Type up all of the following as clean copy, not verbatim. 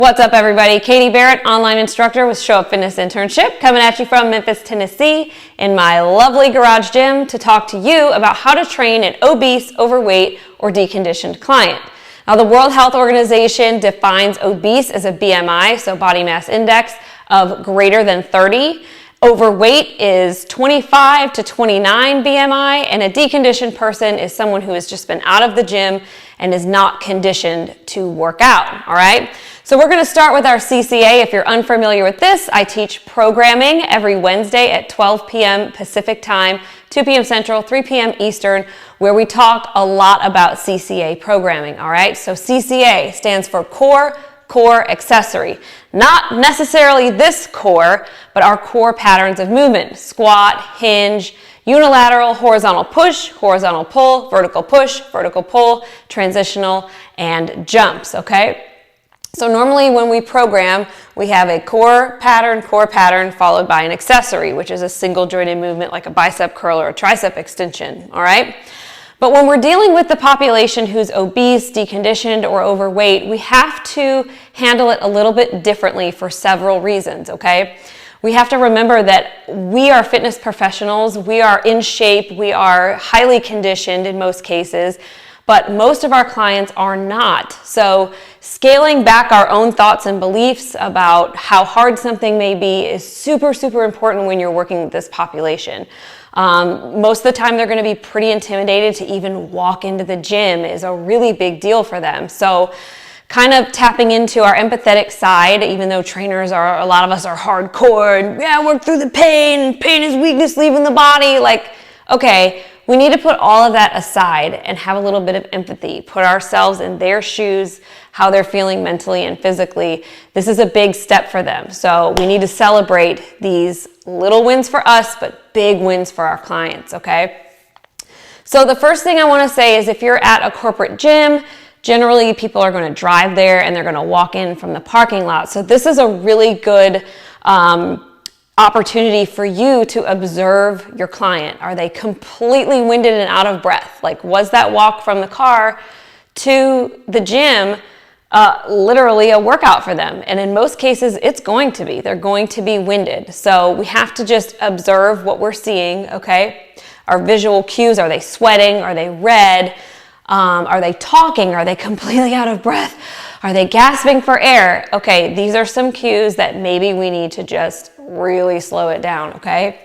What's up, everybody? Katie Barrett, online instructor with Show Up Fitness Internship, coming at you from Memphis, Tennessee, in my lovely garage gym to talk to you about how to train an obese, overweight, or deconditioned client. Now, the World Health Organization defines obese as a BMI, so body mass index, of greater than 30. Overweight is 25 to 29 BMI, and a deconditioned person is someone who has just been out of the gym and is not conditioned to work out, all right? So we're gonna start with our CCA. If you're unfamiliar with this, I teach programming every Wednesday at 12 p.m. Pacific time, 2 p.m. Central, 3 p.m. Eastern, where we talk a lot about CCA programming, all right? So CCA stands for core accessory. Not necessarily this core, but our core patterns of movement: squat, hinge, unilateral, horizontal push, horizontal pull, vertical push, vertical pull, transitional, and jumps, okay? So normally when we program, we have a core pattern, followed by an accessory, which is a single jointed movement like a bicep curl or a tricep extension, all right? But when we're dealing with the population who's obese, deconditioned, or overweight, we have to handle it a little bit differently for several reasons, okay? We have to remember that we are fitness professionals, we are in shape, we are highly conditioned in most cases, but most of our clients are not. So scaling back our own thoughts and beliefs about how hard something may be is super, super important when you're working with this population. Most of the time they're going to be pretty intimidated to even walk into the gym is a really big deal for them. So kind of tapping into our empathetic side, even though trainers are, a lot of us are hardcore and yeah, work through the pain is weakness leaving the body. Like, okay, we need to put all of that aside and have a little bit of empathy, put ourselves in their shoes, how they're feeling mentally and physically. This is a big step for them. So we need to celebrate these little wins for us, but big wins for our clients, okay? So the first thing I want to say is if you're at a corporate gym, generally people are going to drive there and they're going to walk in from the parking lot. So this is a really good opportunity for you to observe your client. Are they completely winded and out of breath? Like, was that walk from the car to the gym literally a workout for them? And in most cases, it's going to be. They're going to be winded. So we have to just observe what we're seeing, okay? Our visual cues, are they sweating? Are they red? Are they talking? Are they completely out of breath? Are they gasping for air? Okay, these are some cues that maybe we need to just really slow it down, okay?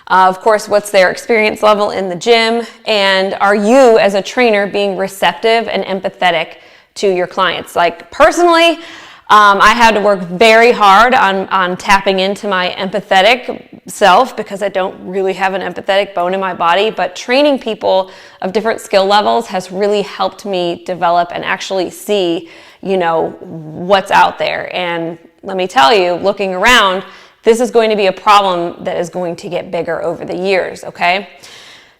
Of course, what's their experience level in the gym? And are you, as a trainer, being receptive and empathetic to your clients? Like, personally, I had to work very hard on tapping into my empathetic self because I don't really have an empathetic bone in my body, but training people of different skill levels has really helped me develop and actually see, you know, what's out there. And let me tell you, looking around, this is going to be a problem that is going to get bigger over the years, okay?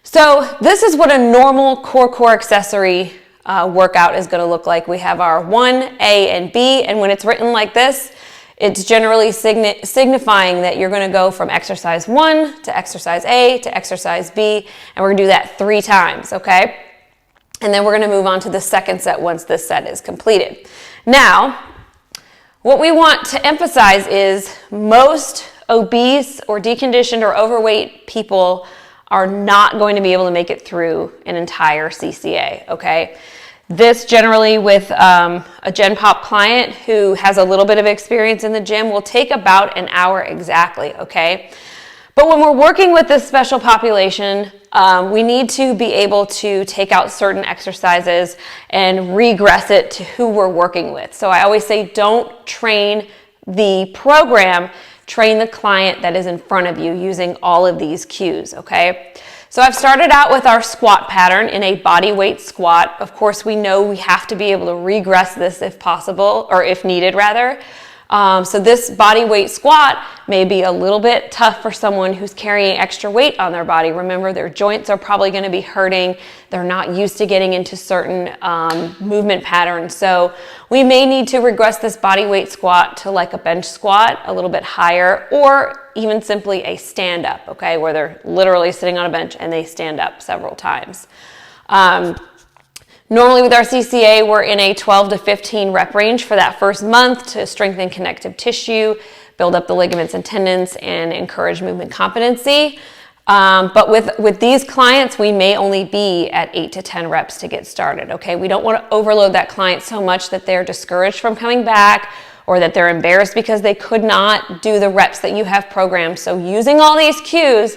So this is what a normal core accessory workout is going to look like. We have our 1, A, and B, and when it's written like this, it's generally signifying that you're going to go from exercise 1 to exercise A to exercise B, and we're going to do that 3 times, okay? And then we're going to move on to the second set once this set is completed. Now, what we want to emphasize is most obese or deconditioned or overweight people are not going to be able to make it through an entire CCA, okay? This generally with a Gen Pop client who has a little bit of experience in the gym will take about an hour exactly, okay? But when we're working with this special population, we need to be able to take out certain exercises and regress it to who we're working with. So I always say, don't train the program, train the client that is in front of you using all of these cues, okay? So I've started out with our squat pattern in a body weight squat. Of course, we know we have to be able to regress this if possible, or if needed rather. So this body weight squat may be a little bit tough for someone who's carrying extra weight on their body. Remember, their joints are probably going to be hurting. They're not used to getting into certain movement patterns. So we may need to regress this body weight squat to like a bench squat, a little bit higher, or even simply a stand up, okay, where they're literally sitting on a bench and they stand up several times. Normally with our CCA, we're in a 12 to 15 rep range for that first month to strengthen connective tissue, build up the ligaments and tendons, and encourage movement competency. But with these clients, we may only be at 8 to 10 reps to get started, okay? We don't want to overload that client so much that they're discouraged from coming back or that they're embarrassed because they could not do the reps that you have programmed. So using all these cues,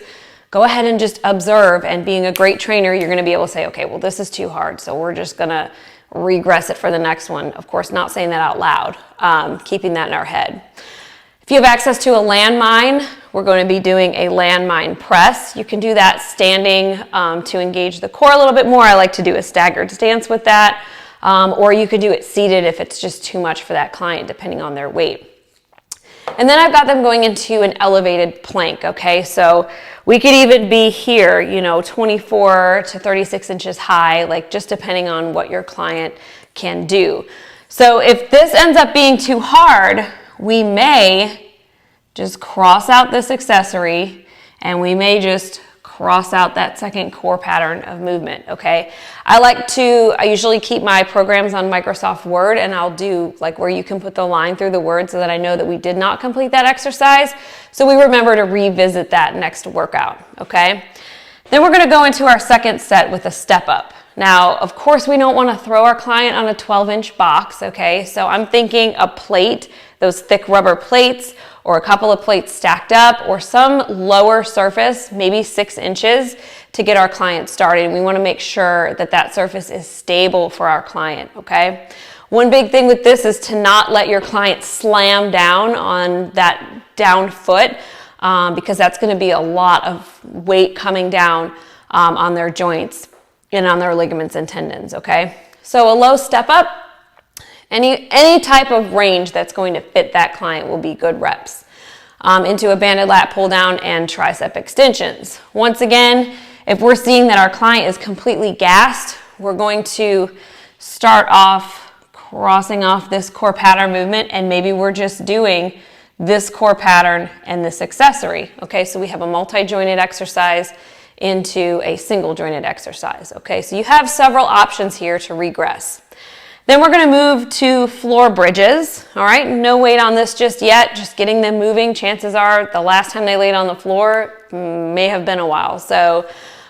go ahead and just observe, and being a great trainer, you're gonna be able to say, okay, well, this is too hard, so we're just gonna regress it for the next one. Of course, not saying that out loud, keeping that in our head. If you have access to a landmine, we're going to be doing a landmine press. You can do that standing to engage the core a little bit more. I like to do a staggered stance with that, or you could do it seated if it's just too much for that client, depending on their weight. And then I've got them going into an elevated plank, okay? So we could even be here, 24 to 36 inches high, like just depending on what your client can do. So if this ends up being too hard, we may just cross out this accessory, and we may just cross out that second core pattern of movement, okay? I usually keep my programs on Microsoft Word, and I'll do like where you can put the line through the word so that I know that we did not complete that exercise, so we remember to revisit that next workout, okay? Then we're gonna go into our second set with a step up. Now, of course, we don't wanna throw our client on a 12-inch box, okay? So I'm thinking a plate, those thick rubber plates, or a couple of plates stacked up, or some lower surface, maybe 6 inches, to get our client started. We want to make sure that that surface is stable for our client, okay? One big thing with this is to not let your client slam down on that down foot, because that's going to be a lot of weight coming down on their joints and on their ligaments and tendons, okay? So a low step up, any type of range that's going to fit that client will be good reps. Into a banded lat pull down and tricep extensions. Once again, if we're seeing that our client is completely gassed, we're going to start off crossing off this core pattern movement, and maybe we're just doing this core pattern and this accessory. Okay, so we have a multi-jointed exercise into a single jointed exercise. Okay, so you have several options here to regress. Then we're going to move to floor bridges. All right, no weight on this just yet, just getting them moving. Chances are the last time they laid on the floor may have been a while. So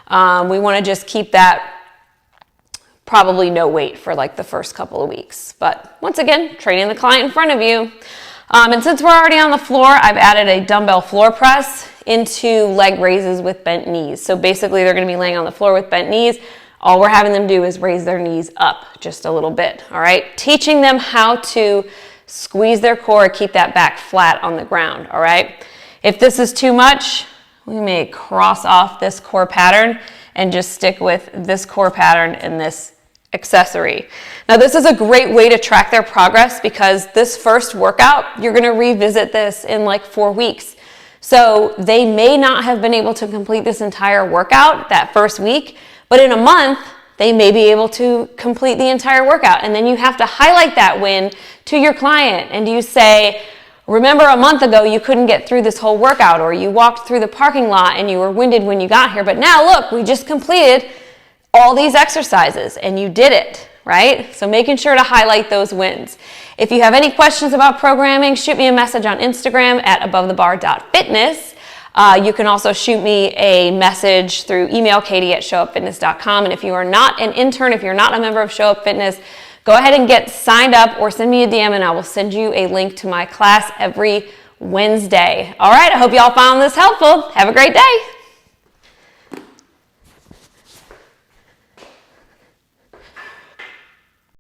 we want to just keep that probably no weight for like the first couple of weeks. But once again, training the client in front of you. And since we're already on the floor, I've added a dumbbell floor press into leg raises with bent knees. So basically they're going to be laying on the floor with bent knees. All we're having them do is raise their knees up just a little bit, all right? Teaching them how to squeeze their core, keep that back flat on the ground, all right? If this is too much, we may cross off this core pattern and just stick with this core pattern and this accessory. Now, this is a great way to track their progress because this first workout, you're gonna revisit this in like 4 weeks. So they may not have been able to complete this entire workout that first week, but in a month, they may be able to complete the entire workout. And then you have to highlight that win to your client. And you say, remember a month ago, you couldn't get through this whole workout, or you walked through the parking lot and you were winded when you got here. But now look, we just completed all these exercises and you did it, right? So making sure to highlight those wins. If you have any questions about programming, shoot me a message on Instagram at abovethebar.fitness. You can also shoot me a message through email, katie@showupfitness.com. And if you are not an intern, if you're not a member of Show Up Fitness, go ahead and get signed up or send me a DM and I will send you a link to my class every Wednesday. All right, I hope you all found this helpful. Have a great day.